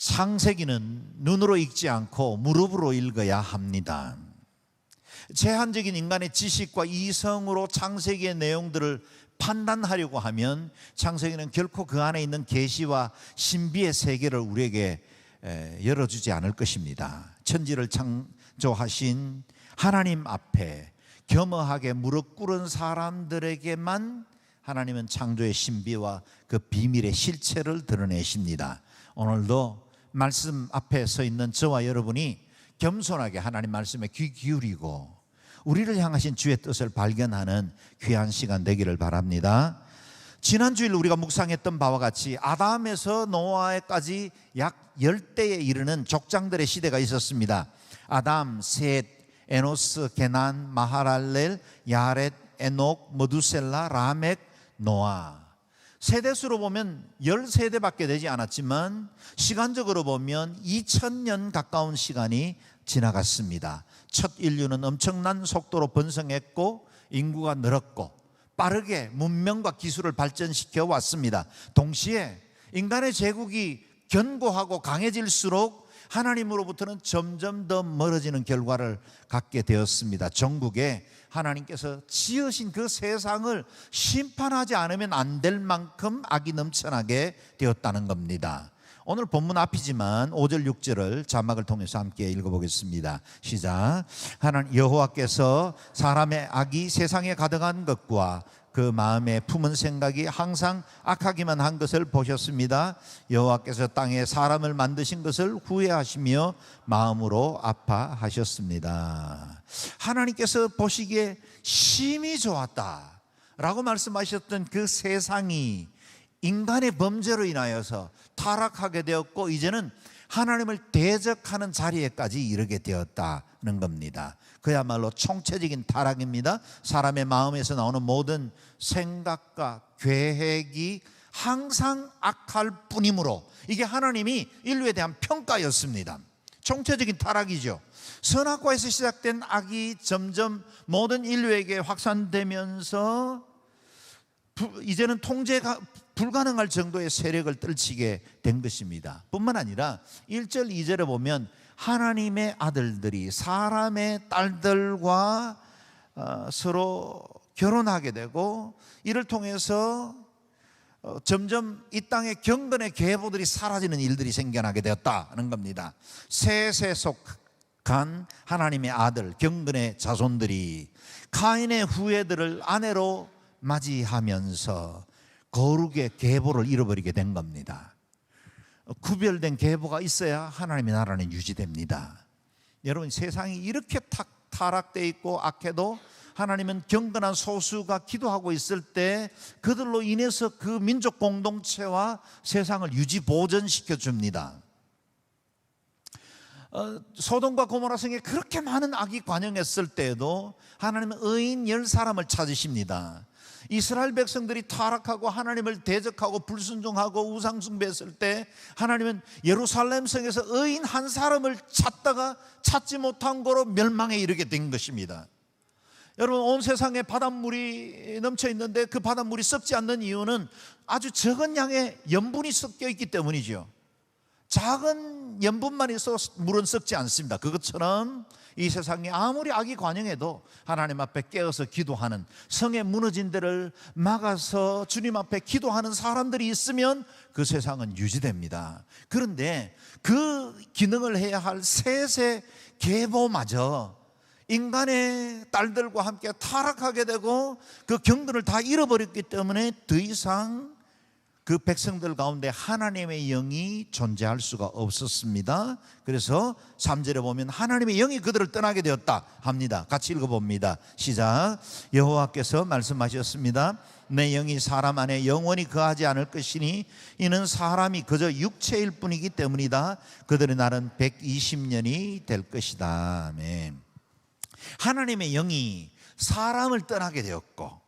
창세기는 눈으로 읽지 않고 무릎으로 읽어야 합니다. 제한적인 인간의 지식과 이성으로 창세기의 내용들을 판단하려고 하면 창세기는 결코 그 안에 있는 계시와 신비의 세계를 우리에게 열어주지 않을 것입니다. 천지를 창조하신 하나님 앞에 겸허하게 무릎 꿇은 사람들에게만 하나님은 창조의 신비와 그 비밀의 실체를 드러내십니다. 오늘도 말씀 앞에 서 있는 저와 여러분이 겸손하게 하나님 말씀에 귀 기울이고 우리를 향하신 주의 뜻을 발견하는 귀한 시간 되기를 바랍니다. 지난 주일 우리가 묵상했던 바와 같이 아담에서 노아에까지 약 10대에 이르는 족장들의 시대가 있었습니다. 아담, 셋, 에노스, 게난, 마하랄렐, 야렛, 에녹, 머두셀라, 라멕, 노아. 세대수로 보면 10세대밖에 되지 않았지만 시간적으로 보면 2000년 가까운 시간이 지나갔습니다. 첫 인류는 엄청난 속도로 번성했고 인구가 늘었고 빠르게 문명과 기술을 발전시켜 왔습니다. 동시에 인간의 제국이 견고하고 강해질수록 하나님으로부터는 점점 더 멀어지는 결과를 갖게 되었습니다. 전국에 하나님께서 지으신 그 세상을 심판하지 않으면 안 될 만큼 악이 넘쳐나게 되었다는 겁니다. 오늘 본문 앞이지만 5절 6절을 자막을 통해서 함께 읽어보겠습니다. 시작. 하나님 여호와께서 사람의 악이 세상에 가득한 것과 그 마음에 품은 생각이 항상 악하기만 한 것을 보셨습니다. 여호와께서 땅에 사람을 만드신 것을 후회하시며 마음으로 아파하셨습니다. 하나님께서 보시기에 심히 좋았다라고 말씀하셨던 그 세상이 인간의 범죄로 인하여서 타락하게 되었고 이제는 하나님을 대적하는 자리에까지 이르게 되었다는 겁니다. 그야말로 총체적인 타락입니다. 사람의 마음에서 나오는 모든 생각과 계획이 항상 악할 뿐이므로 이게 하나님이 인류에 대한 평가였습니다. 총체적인 타락이죠. 선악과에서 시작된 악이 점점 모든 인류에게 확산되면서 이제는 통제가 불가능할 정도의 세력을 떨치게 된 것입니다. 뿐만 아니라 1절 2절에 보면 하나님의 아들들이 사람의 딸들과 서로 결혼하게 되고 이를 통해서 점점 이 땅의 경건의 계보들이 사라지는 일들이 생겨나게 되었다는 겁니다. 셋에 속한 하나님의 아들 경건의 자손들이 가인의 후예들을 아내로 맞이하면서 거룩의 계보를 잃어버리게 된 겁니다. 구별된 계보가 있어야 하나님의 나라는 유지됩니다. 여러분 세상이 이렇게 타락되어 있고 악해도 하나님은 경건한 소수가 기도하고 있을 때 그들로 인해서 그 민족 공동체와 세상을 유지 보존시켜 줍니다. 소돔과 고모라 성에 그렇게 많은 악이 관영했을 때에도 하나님은 의인 10사람을 찾으십니다. 이스라엘 백성들이 타락하고 하나님을 대적하고 불순종하고 우상숭배했을 때 하나님은 예루살렘 성에서 의인 한 사람을 찾다가 찾지 못한 거로 멸망에 이르게 된 것입니다. 여러분 온 세상에 바닷물이 넘쳐 있는데 그 바닷물이 썩지 않는 이유는 아주 적은 양의 염분이 섞여 있기 때문이죠. 작은 염분만 있어 물은 썩지 않습니다. 그것처럼 이 세상에 아무리 악이 관영해도 하나님 앞에 깨어서 기도하는 성에 무너진 데를 막아서 주님 앞에 기도하는 사람들이 있으면 그 세상은 유지됩니다. 그런데 그 기능을 해야 할 셋의 계보마저 인간의 딸들과 함께 타락하게 되고 그 경건을 다 잃어버렸기 때문에 더 이상 그 백성들 가운데 하나님의 영이 존재할 수가 없었습니다. 그래서 3절에 보면 하나님의 영이 그들을 떠나게 되었다 합니다. 같이 읽어봅니다. 시작. 여호와께서 말씀하셨습니다. 내 영이 사람 안에 영원히 거하지 않을 것이니 이는 사람이 그저 육체일 뿐이기 때문이다. 그들의 날은 120년이 될 것이다. 아멘. 하나님의 영이 사람을 떠나게 되었고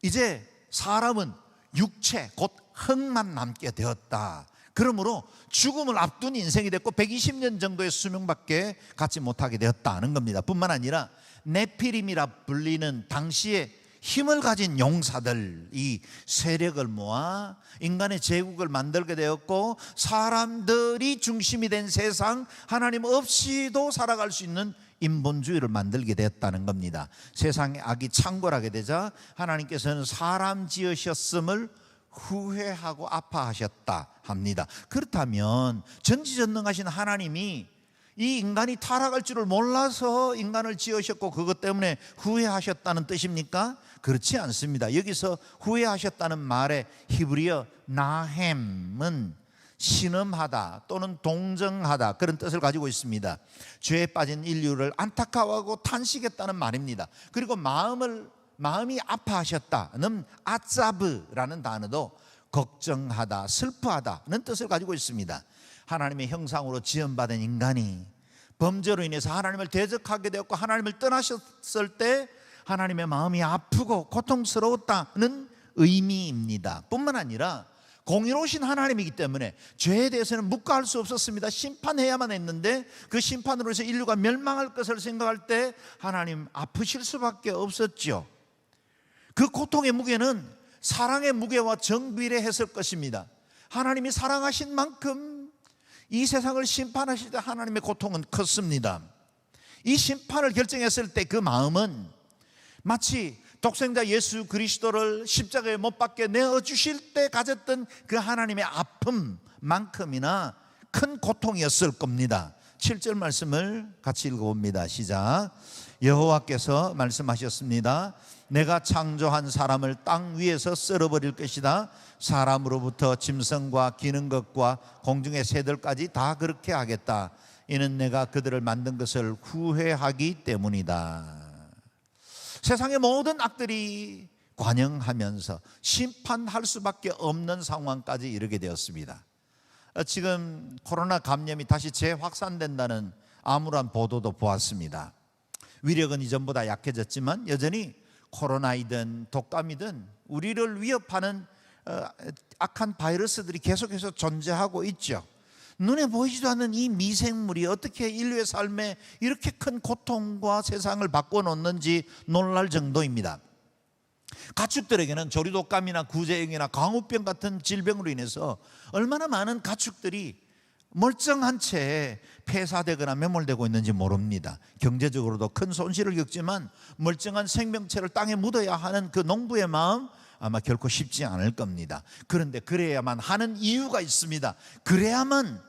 이제 사람은 육체 곧 흙만 남게 되었다. 그러므로 죽음을 앞둔 인생이 됐고 120년 정도의 수명밖에 갖지 못하게 되었다는 겁니다. 뿐만 아니라 네피림이라 불리는 당시에 힘을 가진 용사들, 이 세력을 모아 인간의 제국을 만들게 되었고, 사람들이 중심이 된 세상, 하나님 없이도 살아갈 수 있는 인본주의를 만들게 되었다는 겁니다. 세상의 악이 창궐하게 되자 하나님께서는 사람 지으셨음을 후회하고 아파하셨다 합니다. 그렇다면 전지전능하신 하나님이 이 인간이 타락할 줄을 몰라서 인간을 지으셨고 그것 때문에 후회하셨다는 뜻입니까? 그렇지 않습니다. 여기서 후회하셨다는 말의 히브리어 나햄은 신음하다 또는 동정하다, 그런 뜻을 가지고 있습니다. 죄에 빠진 인류를 안타까워하고 탄식했다는 말입니다. 그리고 마음이 아파하셨다는 아짜브라는 단어도 걱정하다, 슬퍼하다는 뜻을 가지고 있습니다. 하나님의 형상으로 지음받은 인간이 범죄로 인해서 하나님을 대적하게 되었고 하나님을 떠나셨을 때 하나님의 마음이 아프고 고통스러웠다는 의미입니다. 뿐만 아니라 공의로우신 하나님이기 때문에 죄에 대해서는 묵과할 수 없었습니다. 심판해야만 했는데 그 심판으로 해서 인류가 멸망할 것을 생각할 때 하나님 아프실 수밖에 없었죠. 그 고통의 무게는 사랑의 무게와 정비례했을 것입니다. 하나님이 사랑하신 만큼 이 세상을 심판하실 때 하나님의 고통은 컸습니다. 이 심판을 결정했을 때 그 마음은 마치 독생자 예수 그리스도를 십자가에 못 박게 내어주실 때 가졌던 그 하나님의 아픔만큼이나 큰 고통이었을 겁니다. 7절 말씀을 같이 읽어봅니다. 시작. 여호와께서 말씀하셨습니다. 내가 창조한 사람을 땅 위에서 썰어버릴 것이다. 사람으로부터 짐승과 기는 것과 공중의 새들까지 다 그렇게 하겠다. 이는 내가 그들을 만든 것을 후회하기 때문이다. 세상의 모든 악들이 관영하면서 심판할 수밖에 없는 상황까지 이르게 되었습니다. 지금 코로나 감염이 다시 재확산된다는 암울한 보도도 보았습니다. 위력은 이전보다 약해졌지만 여전히 코로나이든 독감이든 우리를 위협하는 악한 바이러스들이 계속해서 존재하고 있죠. 눈에 보이지도 않는 이 미생물이 어떻게 인류의 삶에 이렇게 큰 고통과 세상을 바꿔놓는지 놀랄 정도입니다. 가축들에게는 조류독감이나 구제역이나 광우병 같은 질병으로 인해서 얼마나 많은 가축들이 멀쩡한 채 폐사되거나 매몰되고 있는지 모릅니다. 경제적으로도 큰 손실을 겪지만 멀쩡한 생명체를 땅에 묻어야 하는 그 농부의 마음 아마 결코 쉽지 않을 겁니다. 그런데 그래야만 하는 이유가 있습니다. 그래야만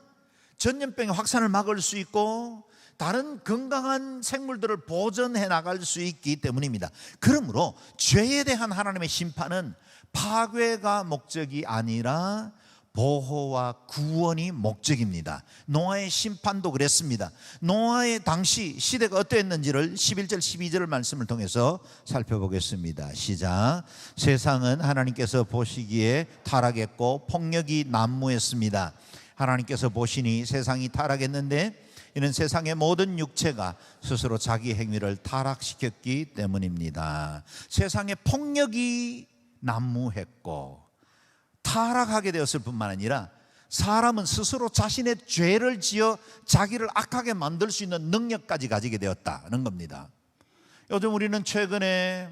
전염병의 확산을 막을 수 있고 다른 건강한 생물들을 보존해 나갈 수 있기 때문입니다. 그러므로 죄에 대한 하나님의 심판은 파괴가 목적이 아니라 보호와 구원이 목적입니다. 노아의 심판도 그랬습니다. 노아의 당시 시대가 어땠는지를 11절 12절 말씀을 통해서 살펴보겠습니다. 시작. 세상은 하나님께서 보시기에 타락했고 폭력이 난무했습니다. 하나님께서 보시니 세상이 타락했는데 이는 세상의 모든 육체가 스스로 자기 행위를 타락시켰기 때문입니다. 세상의 폭력이 난무했고 타락하게 되었을 뿐만 아니라 사람은 스스로 자신의 죄를 지어 자기를 악하게 만들 수 있는 능력까지 가지게 되었다는 겁니다. 요즘 우리는 최근에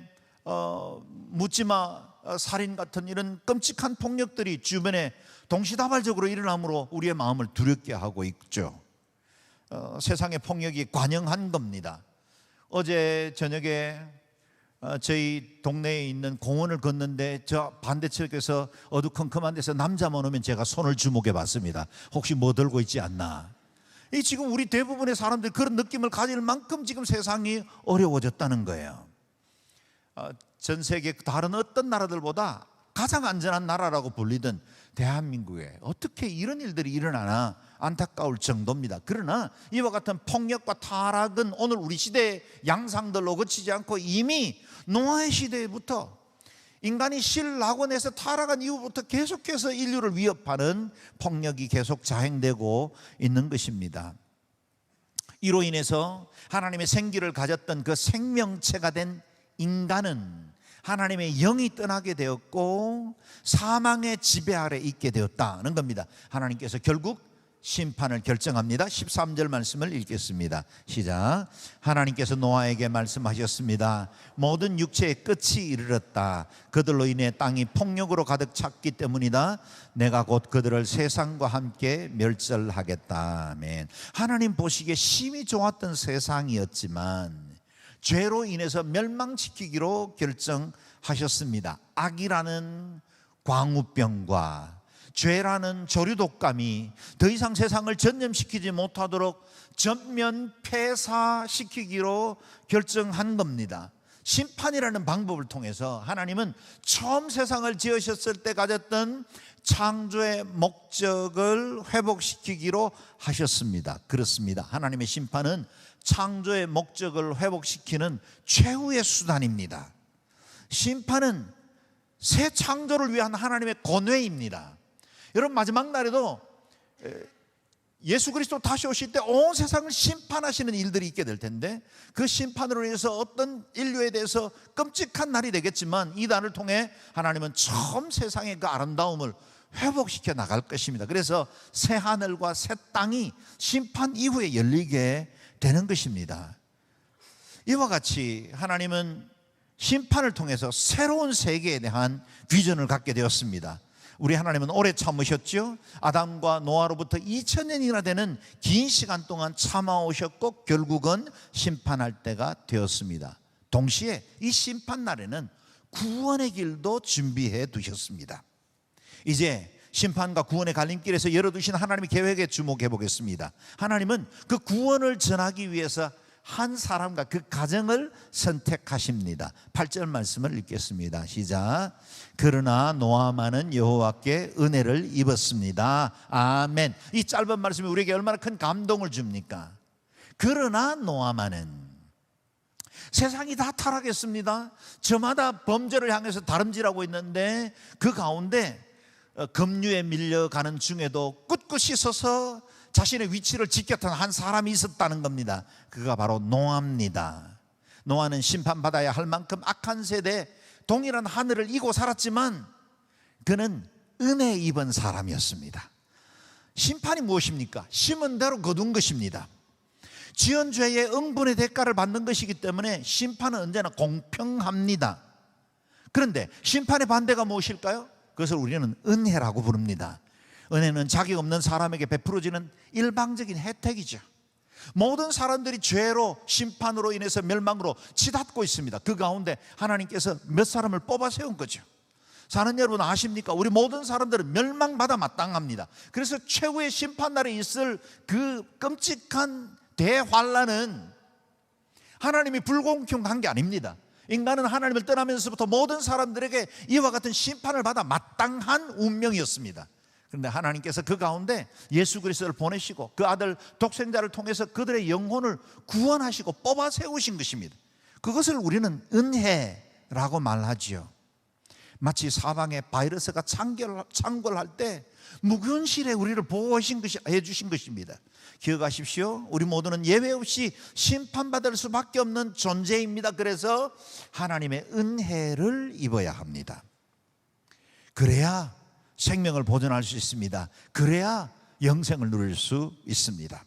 묻지마 살인 같은 이런 끔찍한 폭력들이 주변에 동시다발적으로 일어나므로 우리의 마음을 두렵게 하고 있죠. 세상의 폭력이 관영한 겁니다. 어제 저녁에 저희 동네에 있는 공원을 걷는데 저 반대쪽에서 어두컴컴한 데서 남자만 오면 제가 손을 주목해 봤습니다. 혹시 뭐 들고 있지 않나. 이 지금 우리 대부분의 사람들이 그런 느낌을 가질 만큼 지금 세상이 어려워졌다는 거예요. 전 세계 다른 어떤 나라들보다 가장 안전한 나라라고 불리던 대한민국에 어떻게 이런 일들이 일어나나 안타까울 정도입니다. 그러나 이와 같은 폭력과 타락은 오늘 우리 시대의 양상들로 그치지 않고 이미 노아의 시대부터 인간이 신라곤에서 타락한 이후부터 계속해서 인류를 위협하는 폭력이 계속 자행되고 있는 것입니다. 이로 인해서 하나님의 생기를 가졌던 그 생명체가 된 인간은 하나님의 영이 떠나게 되었고 사망의 지배 아래 있게 되었다는 겁니다. 하나님께서 결국 심판을 결정합니다. 13절 말씀을 읽겠습니다. 시작. 하나님께서 노아에게 말씀하셨습니다. 모든 육체의 끝이 이르렀다. 그들로 인해 땅이 폭력으로 가득 찼기 때문이다. 내가 곧 그들을 세상과 함께 멸절하겠다. 아멘. 하나님 보시기에 심히 좋았던 세상이었지만 죄로 인해서 멸망시키기로 결정하셨습니다. 악이라는 광우병과 죄라는 조류독감이 더 이상 세상을 전념시키지 못하도록 전면 폐사시키기로 결정한 겁니다. 심판이라는 방법을 통해서 하나님은 처음 세상을 지으셨을 때 가졌던 창조의 목적을 회복시키기로 하셨습니다. 그렇습니다. 하나님의 심판은 창조의 목적을 회복시키는 최후의 수단입니다. 심판은 새 창조를 위한 하나님의 권외입니다. 여러분, 마지막 날에도 예수 그리스도 다시 오실 때 온 세상을 심판하시는 일들이 있게 될 텐데, 그 심판으로 인해서 어떤 인류에 대해서 끔찍한 날이 되겠지만 이 날을 통해 하나님은 처음 세상의 그 아름다움을 회복시켜 나갈 것입니다. 그래서 새 하늘과 새 땅이 심판 이후에 열리게 되는 것입니다. 이와 같이 하나님은 심판을 통해서 새로운 세계에 대한 비전을 갖게 되었습니다. 우리 하나님은 오래 참으셨죠. 아담과 노아로부터 2000년이나 되는 긴 시간 동안 참아오셨고 결국은 심판할 때가 되었습니다. 동시에 이 심판 날에는 구원의 길도 준비해 두셨습니다. 이제 심판과 구원의 갈림길에서 열어두신 하나님의 계획에 주목해 보겠습니다. 하나님은 그 구원을 전하기 위해서 한 사람과 그 가정을 선택하십니다. 8절 말씀을 읽겠습니다. 시작. 그러나 노아만은 여호와께 은혜를 입었습니다. 아멘. 이 짧은 말씀이 우리에게 얼마나 큰 감동을 줍니까? 그러나 노아만은, 세상이 다 타락했습니다. 저마다 범죄를 향해서 다름질하고 있는데 그 가운데 급류에 밀려가는 중에도 꿋꿋이 서서 자신의 위치를 지켰던 한 사람이 있었다는 겁니다. 그가 바로 노아입니다. 노아는 심판받아야 할 만큼 악한 세대, 동일한 하늘을 이고 살았지만 그는 은혜 입은 사람이었습니다. 심판이 무엇입니까? 심은 대로 거둔 것입니다. 지은 죄의 응분의 대가를 받는 것이기 때문에 심판은 언제나 공평합니다. 그런데 심판의 반대가 무엇일까요? 그것을 우리는 은혜라고 부릅니다. 은혜는 자격 없는 사람에게 베풀어지는 일방적인 혜택이죠. 모든 사람들이 죄로, 심판으로 인해서 멸망으로 치닫고 있습니다. 그 가운데 하나님께서 몇 사람을 뽑아 세운 거죠. 사는 여러분 아십니까? 우리 모든 사람들은 멸망받아 마땅합니다. 그래서 최후의 심판날에 있을 그 끔찍한 대환란은 하나님이 불공평한 게 아닙니다. 인간은 하나님을 떠나면서부터 모든 사람들에게 이와 같은 심판을 받아 마땅한 운명이었습니다. 그런데 하나님께서 그 가운데 예수 그리스도를 보내시고 그 아들 독생자를 통해서 그들의 영혼을 구원하시고 뽑아 세우신 것입니다. 그것을 우리는 은혜라고 말하지요. 마치 사방에 바이러스가 창궐할 때 무균실에 우리를 보호해 주신 것입니다. 기억하십시오. 우리 모두는 예외 없이 심판받을 수밖에 없는 존재입니다. 그래서 하나님의 은혜를 입어야 합니다. 그래야 생명을 보존할 수 있습니다. 그래야 영생을 누릴 수 있습니다.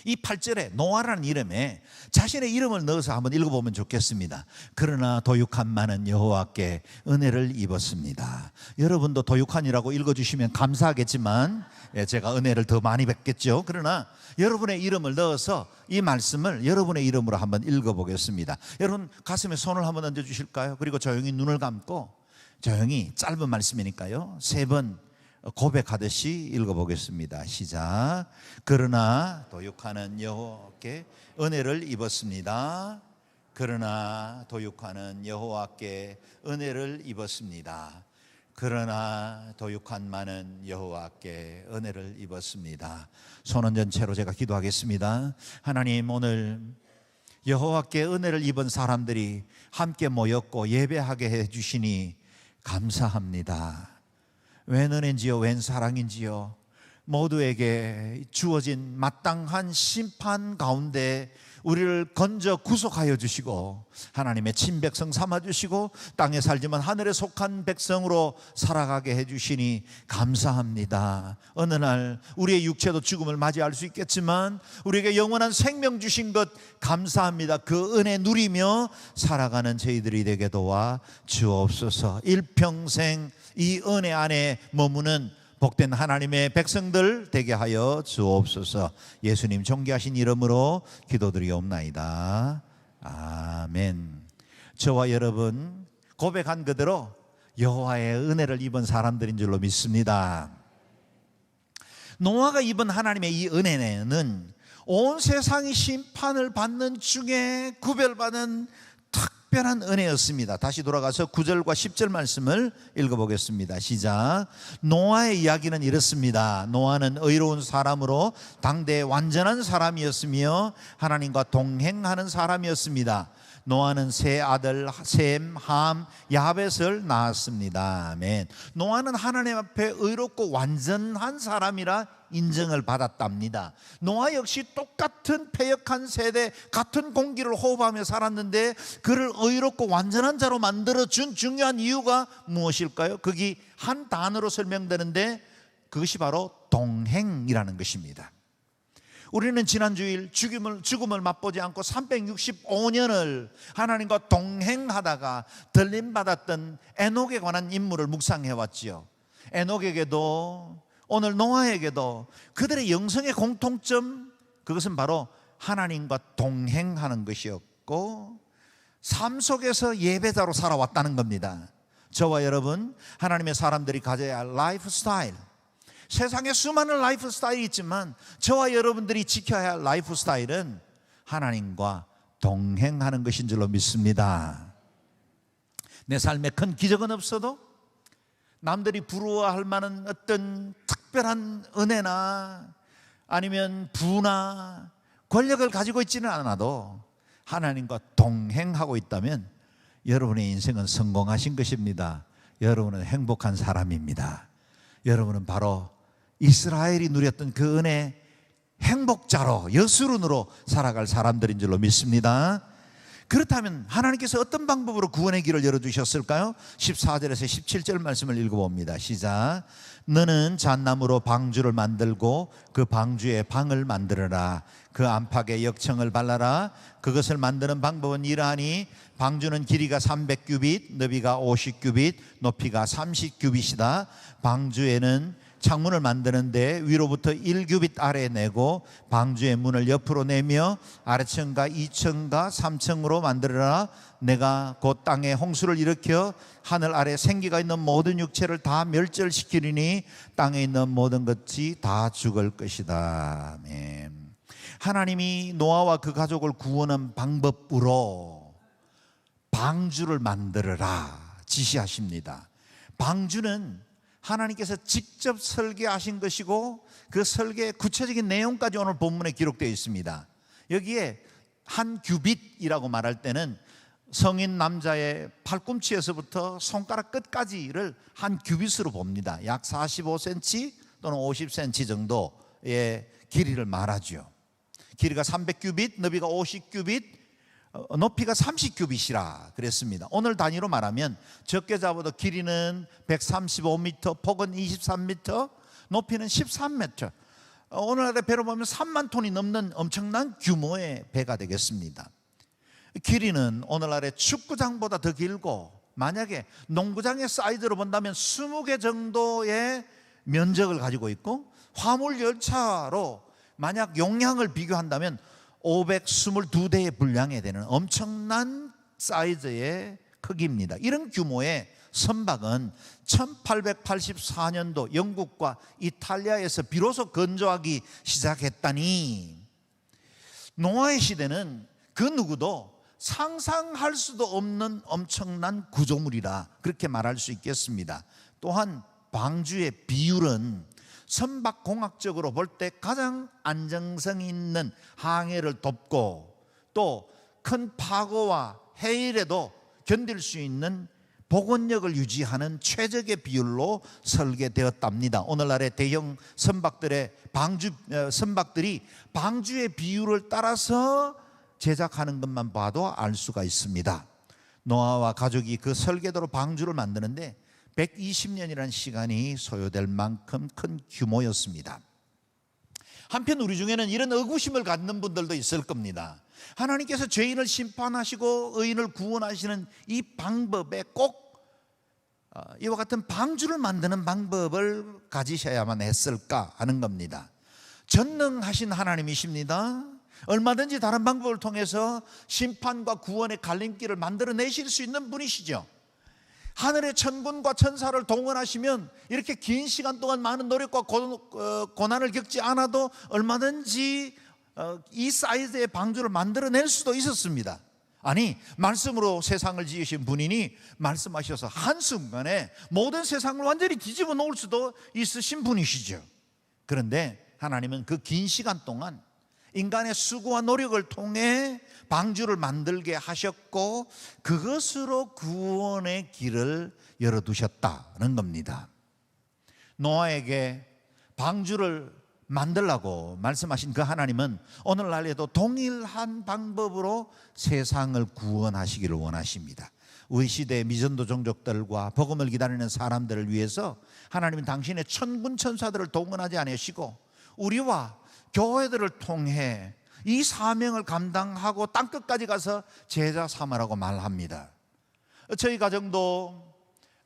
이 8절에 노아라는 이름에 자신의 이름을 넣어서 한번 읽어보면 좋겠습니다. 그러나 도육한만은 여호와께 은혜를 입었습니다. 여러분도 도육한이라고 읽어주시면 감사하겠지만 제가 은혜를 더 많이 뵙겠죠. 그러나 여러분의 이름을 넣어서 이 말씀을 여러분의 이름으로 한번 읽어보겠습니다. 여러분 가슴에 손을 한번 얹어주실까요? 그리고 조용히 눈을 감고 조용히, 짧은 말씀이니까요, 3번 고백하듯이 읽어보겠습니다. 시작. 그러나 도육하는 여호와께 은혜를 입었습니다. 그러나 도육하는 여호와께 은혜를 입었습니다. 그러나 도육한만은 여호와께 은혜를 입었습니다. 손은 전체로 제가 기도하겠습니다. 하나님, 오늘 여호와께 은혜를 입은 사람들이 함께 모였고 예배하게 해주시니 감사합니다. 웬 은혜인지요, 웬 사랑인지요. 모두에게 주어진 마땅한 심판 가운데 우리를 건져 구속하여 주시고 하나님의 친백성 삼아주시고 땅에 살지만 하늘에 속한 백성으로 살아가게 해주시니 감사합니다. 어느 날 우리의 육체도 죽음을 맞이할 수 있겠지만 우리에게 영원한 생명 주신 것 감사합니다. 그 은혜 누리며 살아가는 저희들이 되게 도와 주옵소서. 일평생 이 은혜 안에 머무는 복된 하나님의 백성들 되게 하여 주옵소서. 예수님 존귀하신 이름으로 기도드리옵나이다. 아멘. 저와 여러분 고백한 그대로 여호와의 은혜를 입은 사람들인 줄로 믿습니다. 노아가 입은 하나님의 이 은혜는 온 세상이 심판을 받는 중에 구별받은 특별한 은혜였습니다. 다시 돌아가서 9절과 10절 말씀을 읽어보겠습니다. 시작. 노아의 이야기는 이렇습니다. 노아는 의로운 사람으로 당대의 완전한 사람이었으며 하나님과 동행하는 사람이었습니다. 노아는 세 아들 셈, 함, 야벳을 낳았습니다. 아멘. 노아는 하나님 앞에 의롭고 완전한 사람이라 인정을 받았답니다. 노아 역시 똑같은 패역한 세대, 같은 공기를 호흡하며 살았는데 그를 의롭고 완전한 자로 만들어준 중요한 이유가 무엇일까요? 그게 한 단어로 설명되는데 그것이 바로 동행이라는 것입니다. 우리는 지난 주일 죽음을 맛보지 않고 365년을 하나님과 동행하다가 들림받았던 에녹에 관한 인물을 묵상해 왔지요. 에녹에게도 오늘 노아에게도 그들의 영성의 공통점, 그것은 바로 하나님과 동행하는 것이었고 삶 속에서 예배자로 살아왔다는 겁니다. 저와 여러분, 하나님의 사람들이 가져야 할 라이프 스타일, 세상에 수많은 라이프 스타일이 있지만 저와 여러분들이 지켜야 할 라이프 스타일은 하나님과 동행하는 것인 줄로 믿습니다. 내 삶에 큰 기적은 없어도 남들이 부러워할 만한 어떤 특별한 은혜나 아니면 부나 권력을 가지고 있지는 않아도 하나님과 동행하고 있다면 여러분의 인생은 성공하신 것입니다. 여러분은 행복한 사람입니다. 여러분은 바로 이스라엘이 누렸던 그 은혜 행복자로, 여수run으로 살아갈 사람들인 줄로 믿습니다. 그렇다면 하나님께서 어떤 방법으로 구원의 길을 열어주셨을까요? 14절에서 17절 말씀을 읽어봅니다. 시작. 너는 잣나무로 방주를 만들고 그 방주에 방을 만들어라. 그 안팎에 역청을 발라라. 그것을 만드는 방법은 이러하니 방주는 길이가 300규빗, 너비가 50규빗, 높이가 30규빗이다. 방주에는 창문을 만드는데 위로부터 1규빗 아래 내고 방주의 문을 옆으로 내며 아래층과 2층과 3층으로 만들어라. 내가 곧 땅에 홍수를 일으켜 하늘 아래 생기가 있는 모든 육체를 다 멸절시키리니 땅에 있는 모든 것이 다 죽을 것이다. 아멘. 하나님이 노아와 그 가족을 구원한 방법으로 방주를 만들어라 지시하십니다. 방주는 하나님께서 직접 설계하신 것이고 그 설계의 구체적인 내용까지 오늘 본문에 기록되어 있습니다. 여기에 한 규빗이라고 말할 때는 성인 남자의 팔꿈치에서부터 손가락 끝까지를 한 규빗으로 봅니다. 약 45cm 또는 50cm 정도의 길이를 말하죠. 길이가 300규빗, 너비가 50규빗, 높이가 30규빗이라 그랬습니다. 오늘 단위로 말하면 적게 잡아도 길이는 135m, 폭은 23m, 높이는 13m. 오늘날의 배로 보면 3만 톤이 넘는 엄청난 규모의 배가 되겠습니다. 길이는 오늘날의 축구장보다 더 길고 만약에 농구장의 사이즈로 본다면 20개 정도의 면적을 가지고 있고 화물 열차로 만약 용량을 비교한다면 522대의 분량에 되는 엄청난 사이즈의 크기입니다. 이런 규모의 선박은 1884년도 영국과 이탈리아에서 비로소 건조하기 시작했다니 노아의 시대는 그 누구도 상상할 수도 없는 엄청난 구조물이라 그렇게 말할 수 있겠습니다. 또한 방주의 비율은 선박공학적으로 볼 때 가장 안정성 있는 항해를 돕고 또 큰 파고와 해일에도 견딜 수 있는 복원력을 유지하는 최적의 비율로 설계되었답니다. 오늘날의 대형 선박들의 선박들이 방주의 비율을 따라서 제작하는 것만 봐도 알 수가 있습니다. 노아와 가족이 그 설계도로 방주를 만드는데 120년이라는 시간이 소요될 만큼 큰 규모였습니다. 한편 우리 중에는 이런 의구심을 갖는 분들도 있을 겁니다. 하나님께서 죄인을 심판하시고 의인을 구원하시는 이 방법에 꼭 이와 같은 방주를 만드는 방법을 가지셔야만 했을까 하는 겁니다. 전능하신 하나님이십니다. 얼마든지 다른 방법을 통해서 심판과 구원의 갈림길을 만들어내실 수 있는 분이시죠. 하늘의 천군과 천사를 동원하시면 이렇게 긴 시간 동안 많은 노력과 고난을 겪지 않아도 얼마든지 이 사이즈의 방주를 만들어낼 수도 있었습니다. 아니, 말씀으로 세상을 지으신 분이니 말씀하셔서 한순간에 모든 세상을 완전히 뒤집어 놓을 수도 있으신 분이시죠. 그런데 하나님은 그 긴 시간 동안 인간의 수고와 노력을 통해 방주를 만들게 하셨고 그것으로 구원의 길을 열어두셨다는 겁니다. 노아에게 방주를 만들라고 말씀하신 그 하나님은 오늘날에도 동일한 방법으로 세상을 구원하시기를 원하십니다. 우리 시대의 미전도 종족들과 복음을 기다리는 사람들을 위해서 하나님은 당신의 천군 천사들을 동원하지 않으시고 우리와 교회들을 통해 이 사명을 감당하고 땅끝까지 가서 제자 삼으라고 말합니다. 저희 가정도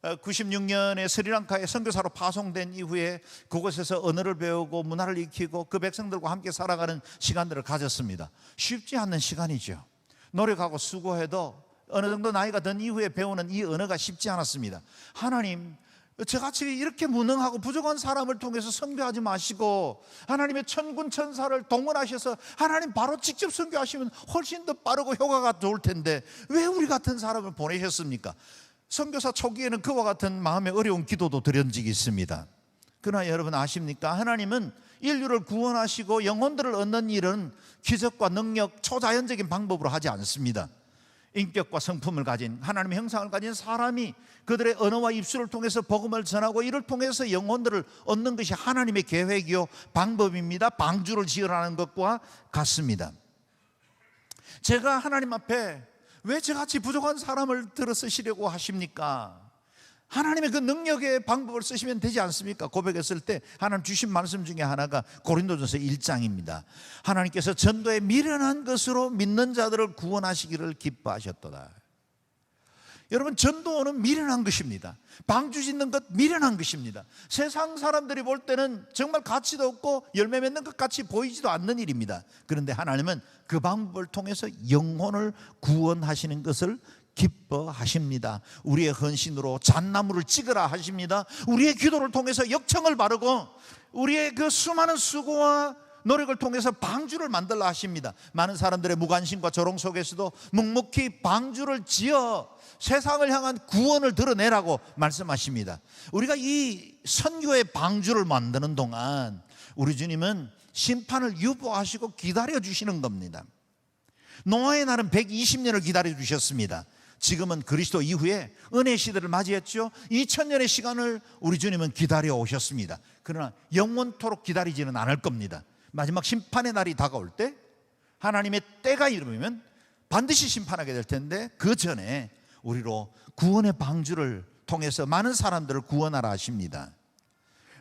96년에 스리랑카에 선교사로 파송된 이후에 그곳에서 언어를 배우고 문화를 익히고 그 백성들과 함께 살아가는 시간들을 가졌습니다. 쉽지 않는 시간이죠. 노력하고 수고해도 어느 정도 나이가 든 이후에 배우는 이 언어가 쉽지 않았습니다. 하나님, 저같이 이렇게 무능하고 부족한 사람을 통해서 선교하지 마시고 하나님의 천군 천사를 동원하셔서 하나님 바로 직접 선교하시면 훨씬 더 빠르고 효과가 좋을 텐데 왜 우리 같은 사람을 보내셨습니까? 선교사 초기에는 그와 같은 마음의 어려운 기도도 드린 적이 있습니다. 그러나 여러분 아십니까? 하나님은 인류를 구원하시고 영혼들을 얻는 일은 기적과 능력, 초자연적인 방법으로 하지 않습니다. 인격과 성품을 가진 하나님의 형상을 가진 사람이 그들의 언어와 입술을 통해서 복음을 전하고 이를 통해서 영혼들을 얻는 것이 하나님의 계획이요 방법입니다. 방주를 지으라는 것과 같습니다. 제가 하나님 앞에 왜 저같이 부족한 사람을 들어 쓰시려고 하십니까? 하나님의 그 능력의 방법을 쓰시면 되지 않습니까? 고백했을 때 하나님 주신 말씀 중에 하나가 고린도전서 1장입니다. 하나님께서 전도에 미련한 것으로 믿는 자들을 구원하시기를 기뻐하셨도다. 여러분, 전도는 미련한 것입니다. 방주 짓는 것 미련한 것입니다. 세상 사람들이 볼 때는 정말 가치도 없고 열매 맺는 것 같이 보이지도 않는 일입니다. 그런데 하나님은 그 방법을 통해서 영혼을 구원하시는 것을 기뻐하십니다. 우리의 헌신으로 잣나무를 찍으라 하십니다. 우리의 기도를 통해서 역청을 바르고 우리의 그 수많은 수고와 노력을 통해서 방주를 만들라 하십니다. 많은 사람들의 무관심과 조롱 속에서도 묵묵히 방주를 지어 세상을 향한 구원을 드러내라고 말씀하십니다. 우리가 이 선교의 방주를 만드는 동안 우리 주님은 심판을 유보하시고 기다려 주시는 겁니다. 노아의 날은 120년을 기다려 주셨습니다. 지금은 그리스도 이후에 은혜 시대를 맞이했죠. 2000년의 시간을 우리 주님은 기다려 오셨습니다. 그러나 영원토록 기다리지는 않을 겁니다. 마지막 심판의 날이 다가올 때 하나님의 때가 이르면 반드시 심판하게 될 텐데 그 전에 우리로 구원의 방주를 통해서 많은 사람들을 구원하라 하십니다.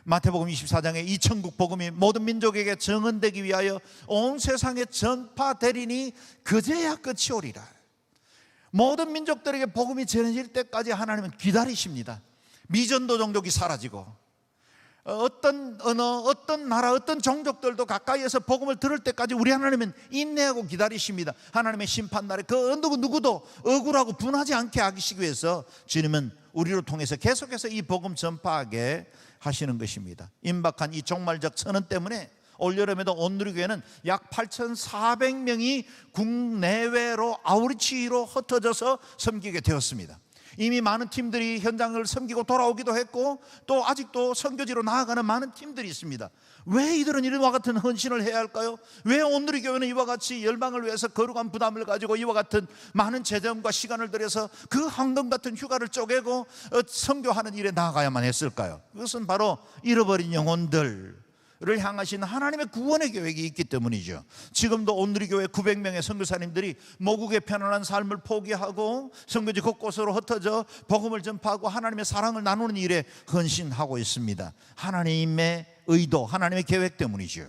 마태복음 24장에 이 천국 복음이 모든 민족에게 증언되기 위하여 온 세상에 전파되리니 그제야 끝이 오리라. 모든 민족들에게 복음이 전해질 때까지 하나님은 기다리십니다. 미전도 종족이 사라지고 어떤 언어, 어떤 나라, 어떤 종족들도 가까이에서 복음을 들을 때까지 우리 하나님은 인내하고 기다리십니다. 하나님의 심판날에 그 누구도 억울하고 분하지 않게 하시기 위해서 주님은 우리를 통해서 계속해서 이 복음 전파하게 하시는 것입니다. 임박한 이 종말적 선언 때문에 올여름에도 온누리교회는 약 8,400명이 국내외로 아우리치로 흩어져서 섬기게 되었습니다. 이미 많은 팀들이 현장을 섬기고 돌아오기도 했고 또 아직도 선교지로 나아가는 많은 팀들이 있습니다. 왜 이들은 이와 같은 헌신을 해야 할까요? 왜 온누리교회는 이와 같이 열방을 위해서 거룩한 부담을 가지고 이와 같은 많은 재정과 시간을 들여서 그 황금 같은 휴가를 쪼개고 선교하는 일에 나아가야만 했을까요? 그것은 바로 잃어버린 영혼들, 향하신 하나님의 구원의 계획이 있기 때문이죠. 지금도 온누리교회 900명의 선교사님들이 모국의 편안한 삶을 포기하고 선교지 곳곳으로 흩어져 복음을 전파하고 하나님의 사랑을 나누는 일에 헌신하고 있습니다. 하나님의 의도, 하나님의 계획 때문이죠.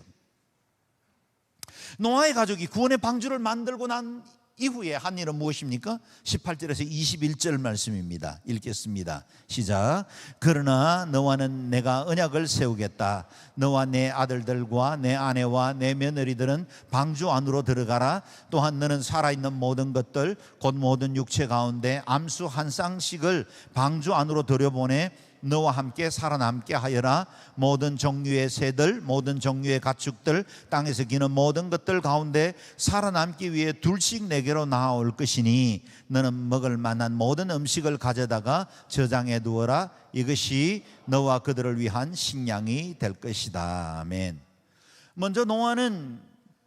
노아의 가족이 구원의 방주를 만들고 난 이후에 한 일은 무엇입니까? 18절에서 21절 말씀입니다. 읽겠습니다. 시작. 그러나 너와는 내가 언약을 세우겠다. 너와 내 아들들과 내 아내와 내 며느리들은 방주 안으로 들어가라. 또한 너는 살아있는 모든 것들 곧 모든 육체 가운데 암수 한 쌍씩을 방주 안으로 들여보내 너와 함께 살아남게 하여라. 모든 종류의 새들, 모든 종류의 가축들, 땅에서 기는 모든 것들 가운데 살아남기 위해 둘씩 내게로 나올 것이니 너는 먹을 만한 모든 음식을 가져다가 저장해 두어라. 이것이 너와 그들을 위한 식량이 될 것이다. 아멘. 먼저 노아는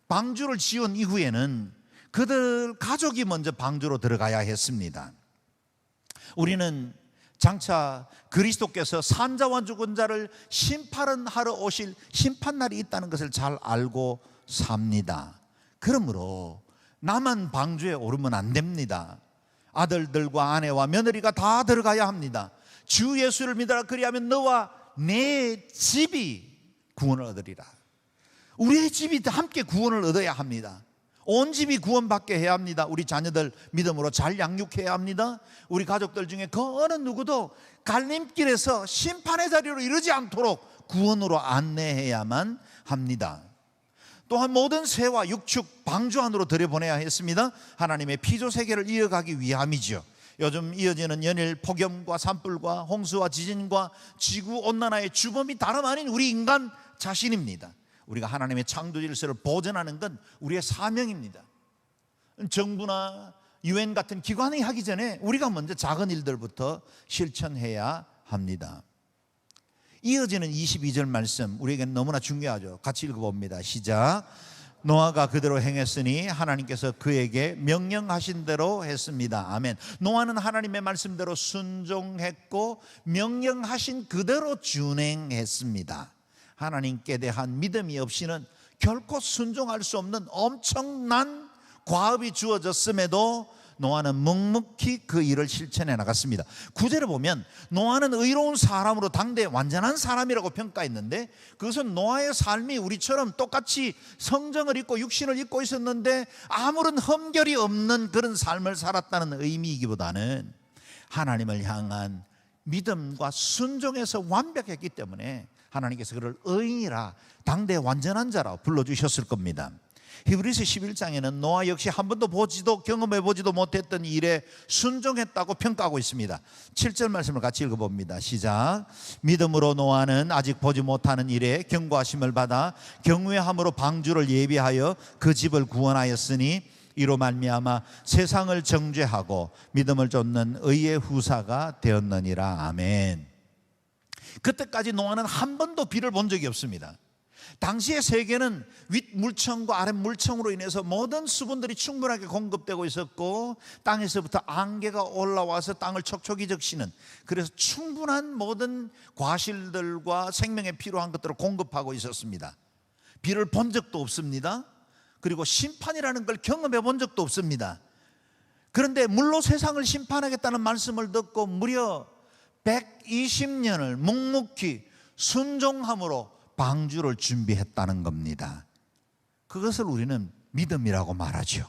방주를 지은 이후에는 그들 가족이 먼저 방주로 들어가야 했습니다. 우리는 장차 그리스도께서 산자와 죽은 자를 심판하러 오실 심판날이 있다는 것을 잘 알고 삽니다. 그러므로 나만 방주에 오르면 안 됩니다. 아들들과 아내와 며느리가 다 들어가야 합니다. 주 예수를 믿어라. 그리하면 너와 내 집이 구원을 얻으리라. 우리의 집이 함께 구원을 얻어야 합니다. 온 집이 구원받게 해야 합니다. 우리 자녀들 믿음으로 잘 양육해야 합니다. 우리 가족들 중에 그 어느 누구도 갈림길에서 심판의 자리로 이르지 않도록 구원으로 안내해야만 합니다. 또한 모든 새와 육축 방주 안으로 들여보내야 했습니다. 하나님의 피조 세계를 이어가기 위함이죠. 요즘 이어지는 연일 폭염과 산불과 홍수와 지진과 지구온난화의 주범이 다름 아닌 우리 인간 자신입니다. 우리가 하나님의 창조 질서를 보존하는 건 우리의 사명입니다. 정부나 UN 같은 기관이 하기 전에 우리가 먼저 작은 일들부터 실천해야 합니다. 이어지는 22절 말씀 우리에게는 너무나 중요하죠. 같이 읽어봅니다. 시작. 노아가 그대로 행했으니 하나님께서 그에게 명령하신 대로 했습니다. 아멘. 노아는 하나님의 말씀대로 순종했고 명령하신 그대로 준행했습니다. 하나님께 대한 믿음이 없이는 결코 순종할 수 없는 엄청난 과업이 주어졌음에도 노아는 묵묵히 그 일을 실천해 나갔습니다. 9절에 보면 노아는 의로운 사람으로 당대의 완전한 사람이라고 평가했는데 그것은 노아의 삶이 우리처럼 똑같이 성정을 입고 육신을 입고 있었는데 아무런 흠결이 없는 그런 삶을 살았다는 의미이기보다는 하나님을 향한 믿음과 순종에서 완벽했기 때문에 하나님께서 그를 의인이라 당대의 완전한 자라 불러주셨을 겁니다. 히브리서 11장에는 노아 역시 한 번도 보지도 경험해 보지도 못했던 일에 순종했다고 평가하고 있습니다. 7절 말씀을 같이 읽어봅니다. 시작. 믿음으로 노아는 아직 보지 못하는 일에 경고하심을 받아 경외함으로 방주를 예비하여 그 집을 구원하였으니 이로 말미암아 세상을 정죄하고 믿음을 쫓는 의의 후사가 되었느니라. 아멘. 그때까지 노아는 한 번도 비를 본 적이 없습니다. 당시의 세계는 윗물청과 아랫물청으로 인해서 모든 수분들이 충분하게 공급되고 있었고 땅에서부터 안개가 올라와서 땅을 촉촉이 적시는, 그래서 충분한 모든 과실들과 생명에 필요한 것들을 공급하고 있었습니다. 비를 본 적도 없습니다. 그리고 심판이라는 걸 경험해 본 적도 없습니다. 그런데 물로 세상을 심판하겠다는 말씀을 듣고 무려 120년을 묵묵히 순종함으로 방주를 준비했다는 겁니다. 그것을 우리는 믿음이라고 말하죠.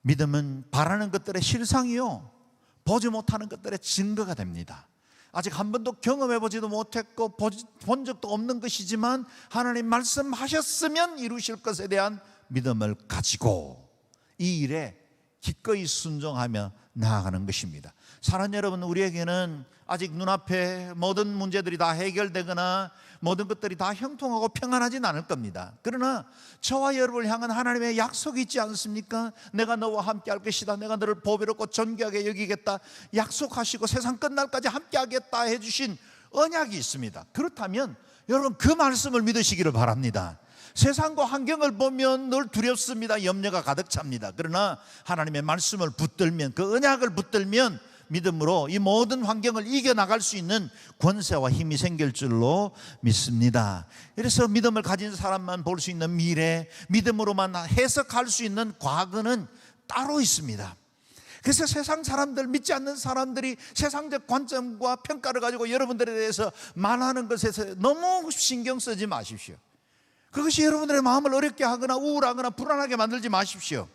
믿음은 바라는 것들의 실상이요 보지 못하는 것들의 증거가 됩니다. 아직 한 번도 경험해 보지도 못했고 본 적도 없는 것이지만 하나님 말씀하셨으면 이루실 것에 대한 믿음을 가지고 이 일에 기꺼이 순종하며 나아가는 것입니다. 사랑하는 여러분, 우리에게는 아직 눈앞에 모든 문제들이 다 해결되거나 모든 것들이 다 형통하고 평안하진 않을 겁니다. 그러나 저와 여러분을 향한 하나님의 약속이 있지 않습니까? 내가 너와 함께 할 것이다, 내가 너를 보배롭고 존귀하게 여기겠다 약속하시고 세상 끝날까지 함께 하겠다 해주신 언약이 있습니다. 그렇다면 여러분 그 말씀을 믿으시기를 바랍니다. 세상과 환경을 보면 늘 두렵습니다. 염려가 가득 찹니다. 그러나 하나님의 말씀을 붙들면, 그 언약을 붙들면 믿음으로 이 모든 환경을 이겨나갈 수 있는 권세와 힘이 생길 줄로 믿습니다. 그래서 믿음을 가진 사람만 볼 수 있는 미래, 믿음으로만 해석할 수 있는 과거는 따로 있습니다. 그래서 세상 사람들, 믿지 않는 사람들이 세상적 관점과 평가를 가지고 여러분들에 대해서 말하는 것에 너무 신경 쓰지 마십시오. 그것이 여러분들의 마음을 어렵게 하거나 우울하거나 불안하게 만들지 마십시오.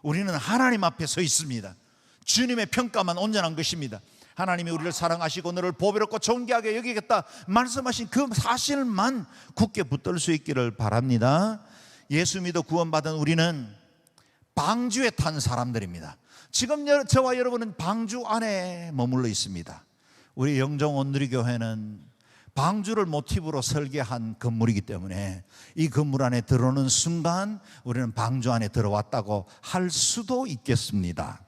우리는 하나님 앞에 서 있습니다. 주님의 평가만 온전한 것입니다. 하나님이 우리를 사랑하시고 너를 보배롭고 존귀하게 여기겠다 말씀하신 그 사실만 굳게 붙들 수 있기를 바랍니다. 예수 믿어 구원받은 우리는 방주에 탄 사람들입니다. 지금 저와 여러분은 방주 안에 머물러 있습니다. 우리 영종 온누리교회는 방주를 모티브로 설계한 건물이기 때문에 이 건물 안에 들어오는 순간 우리는 방주 안에 들어왔다고 할 수도 있겠습니다.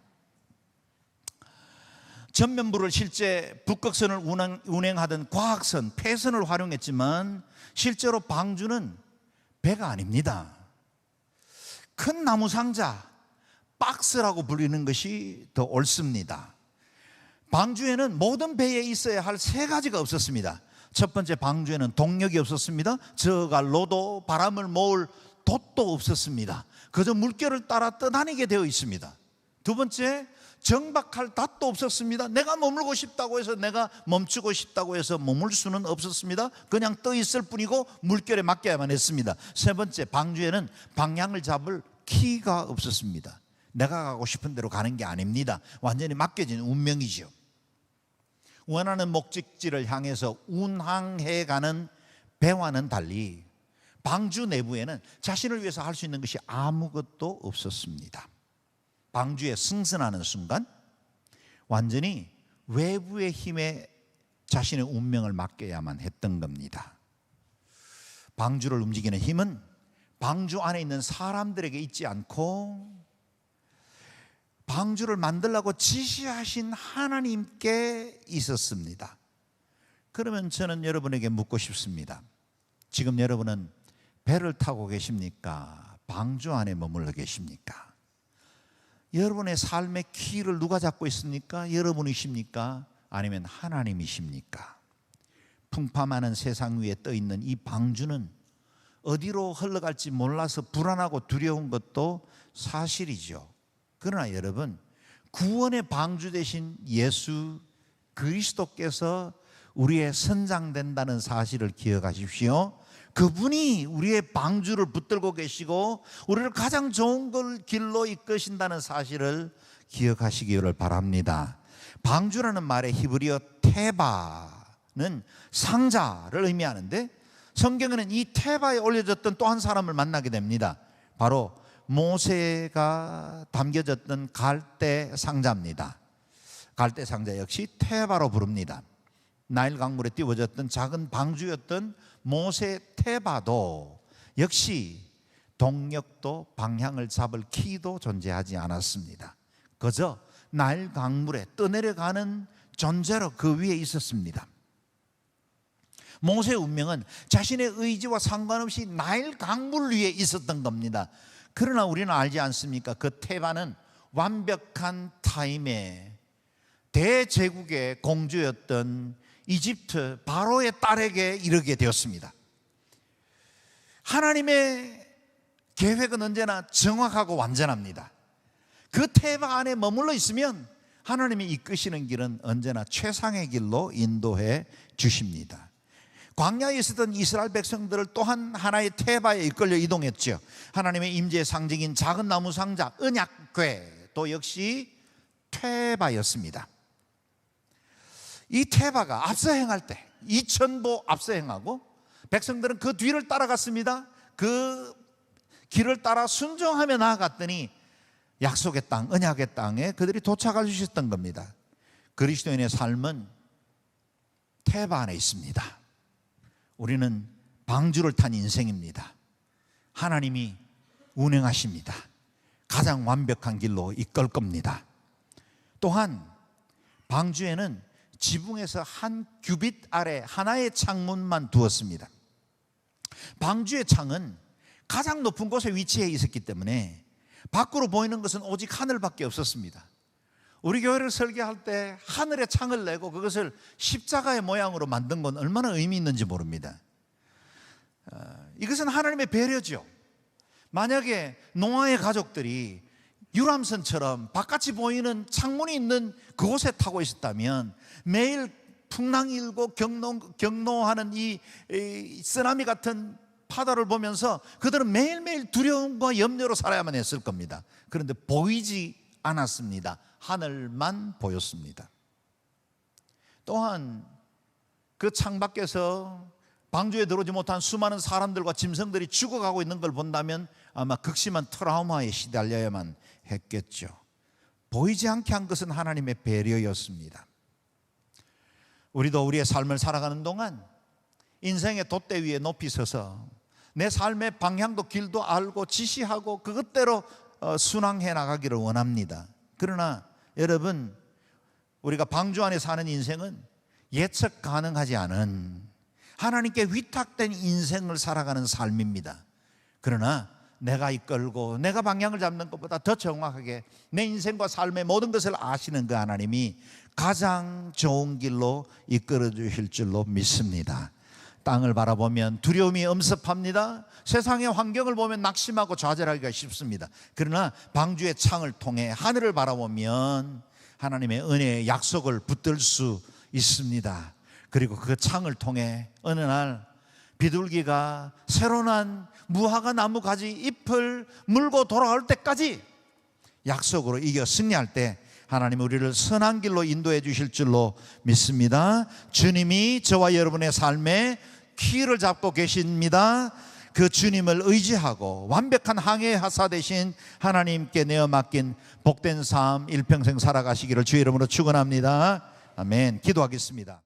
전면부를 실제 북극선을 운행하던 과학선, 폐선을 활용했지만 실제로 방주는 배가 아닙니다. 큰 나무 상자, 박스라고 불리는 것이 더 옳습니다. 방주에는 모든 배에 있어야 할 세 가지가 없었습니다. 첫 번째, 방주에는 동력이 없었습니다. 저갈 로도, 바람을 모을 돛도 없었습니다. 그저 물결을 따라 떠다니게 되어 있습니다. 두 번째, 정박할 닷도 없었습니다. 내가 머물고 싶다고 해서, 내가 멈추고 싶다고 해서 머물 수는 없었습니다. 그냥 떠 있을 뿐이고 물결에 맡겨야만 했습니다. 세 번째, 방주에는 방향을 잡을 키가 없었습니다. 내가 가고 싶은 대로 가는 게 아닙니다. 완전히 맡겨진 운명이죠. 원하는 목적지를 향해서 운항해 가는 배와는 달리 방주 내부에는 자신을 위해서 할 수 있는 것이 아무것도 없었습니다. 방주에 승선하는 순간 완전히 외부의 힘에 자신의 운명을 맡겨야만 했던 겁니다. 방주를 움직이는 힘은 방주 안에 있는 사람들에게 있지 않고 방주를 만들라고 지시하신 하나님께 있었습니다. 그러면 저는 여러분에게 묻고 싶습니다. 지금 여러분은 배를 타고 계십니까? 방주 안에 머물러 계십니까? 여러분의 삶의 키를 누가 잡고 있습니까? 여러분이십니까? 아니면 하나님이십니까? 풍파많은 세상 위에 떠 있는 이 방주는 어디로 흘러갈지 몰라서 불안하고 두려운 것도 사실이죠. 그러나 여러분, 구원의 방주 되신 예수 그리스도께서 우리의 선장된다는 사실을 기억하십시오. 그분이 우리의 방주를 붙들고 계시고 우리를 가장 좋은 길로 이끄신다는 사실을 기억하시기를 바랍니다. 방주라는 말의 히브리어 테바는 상자를 의미하는데, 성경에는 이 테바에 올려졌던 또 한 사람을 만나게 됩니다. 바로 모세가 담겨졌던 갈대 상자입니다. 갈대 상자 역시 테바로 부릅니다. 나일 강물에 띄워졌던 작은 방주였던 모세 테바도 역시 동력도 방향을 잡을 키도 존재하지 않았습니다. 그저 나일 강물에 떠내려가는 존재로 그 위에 있었습니다. 모세의 운명은 자신의 의지와 상관없이 나일 강물 위에 있었던 겁니다. 그러나 우리는 알지 않습니까? 그 테바는 완벽한 타임에 대제국의 공주였던 이집트 바로의 딸에게 이르게 되었습니다. 하나님의 계획은 언제나 정확하고 완전합니다. 그 테바 안에 머물러 있으면 하나님이 이끄시는 길은 언제나 최상의 길로 인도해 주십니다. 광야에 있었던 이스라엘 백성들을 또한 하나의 테바에 이끌려 이동했죠. 하나님의 임재의 상징인 작은 나무 상자 언약궤도 역시 테바였습니다. 이 테바가 앞서 행할 때 2000보 앞서 행하고 백성들은 그 뒤를 따라갔습니다. 그 길을 따라 순종하며 나아갔더니 약속의 땅, 언약의 땅에 그들이 도착할 수 있었던 겁니다. 그리스도인의 삶은 테바 안에 있습니다. 우리는 방주를 탄 인생입니다. 하나님이 운행하십니다. 가장 완벽한 길로 이끌 겁니다. 또한 방주에는 지붕에서 한 규빗 아래 하나의 창문만 두었습니다. 방주의 창은 가장 높은 곳에 위치해 있었기 때문에 밖으로 보이는 것은 오직 하늘밖에 없었습니다. 우리 교회를 설계할 때 하늘에 창을 내고 그것을 십자가의 모양으로 만든 건 얼마나 의미 있는지 모릅니다. 이것은 하나님의 배려죠. 만약에 노아의 가족들이 유람선처럼 바깥이 보이는 창문이 있는 그곳에 타고 있었다면 매일 풍랑이 일고 경노하는 이 쓰나미 같은 파도를 보면서 그들은 매일매일 두려움과 염려로 살아야만 했을 겁니다. 그런데 보이지 않았습니다. 하늘만 보였습니다. 또한 그 창밖에서 방주에 들어오지 못한 수많은 사람들과 짐승들이 죽어가고 있는 걸 본다면 아마 극심한 트라우마에 시달려야만 했겠죠. 보이지 않게 한 것은 하나님의 배려였습니다. 우리도 우리의 삶을 살아가는 동안 인생의 돛대 위에 높이 서서 내 삶의 방향도 길도 알고 지시하고 그것대로 순항해 나가기를 원합니다. 그러나 여러분, 우리가 방주 안에 사는 인생은 예측 가능하지 않은 하나님께 위탁된 인생을 살아가는 삶입니다. 그러나 내가 이끌고 내가 방향을 잡는 것보다 더 정확하게 내 인생과 삶의 모든 것을 아시는 그 하나님이 가장 좋은 길로 이끌어 주실 줄로 믿습니다. 땅을 바라보면 두려움이 엄습합니다. 세상의 환경을 보면 낙심하고 좌절하기가 쉽습니다. 그러나 방주의 창을 통해 하늘을 바라보면 하나님의 은혜의 약속을 붙들 수 있습니다. 그리고 그 창을 통해 어느 날 비둘기가 새로 난 무화과 나무 가지 잎을 물고 돌아올 때까지 약속으로 이겨 승리할 때 하나님 우리를 선한 길로 인도해 주실 줄로 믿습니다. 주님이 저와 여러분의 삶에 키를 잡고 계십니다. 그 주님을 의지하고 완벽한 항해의 하사 되신 하나님께 내어 맡긴 복된 삶 일평생 살아가시기를 주의 이름으로 축원합니다. 아멘. 기도하겠습니다.